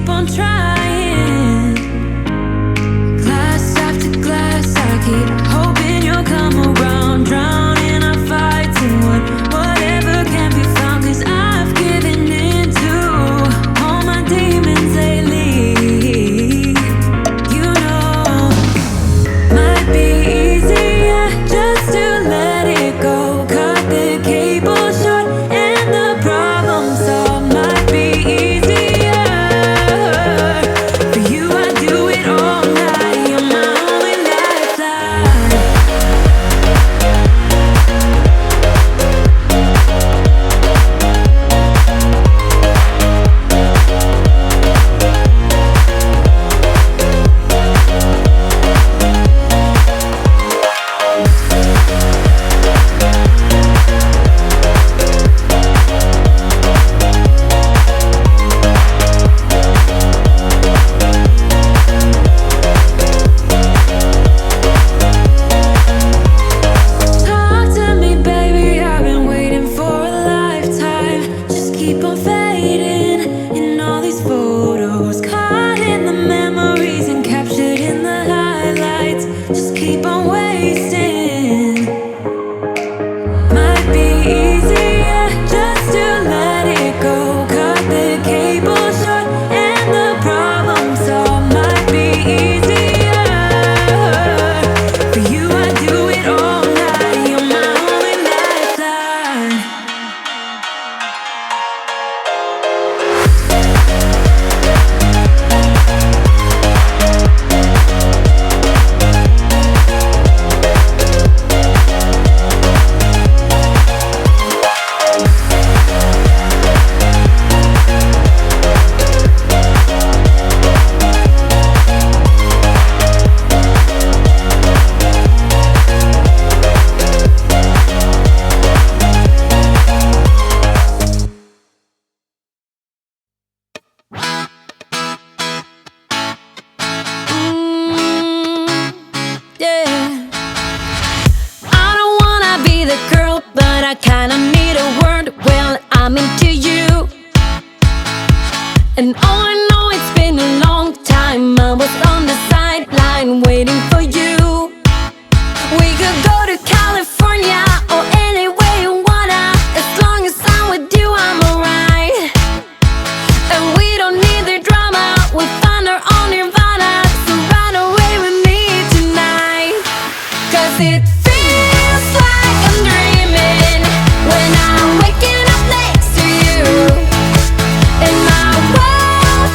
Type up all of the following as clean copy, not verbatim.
keep on trying. Glass after glass, I keep hoping you'll come around. Drowning our fights in whatever can be found. 'Cause I've given in to all my demons lately. You know, might be easier just to let it go. Cut the cable short and the problem solved. Might be easier for you. I do it all night. You're my only lifeline. Talk to me, baby. I've been waiting for a lifetime. Just keep on fading in all these photos, caught in the memories and captured in the highlights. Just keep on wasting. Might be easier just to let it go. Cut the cable short and the problem solved. Might be easier for you. I do it all night. You're my only lifeline. Yeah. I don't wanna be the girl, but I kinda need a word. Well, I'm into you, and oh, I know it's been a long time. I was on the sideline waiting for you. We could go to California or anywhere you wanna. As long as I'm with you, I'm alright. And we don't need the drama. We find our own nirvana. So run away with me tonight. 'Cause it feels like I'm dreaming when I'm waking up next to you. And my world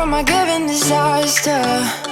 from my given disaster.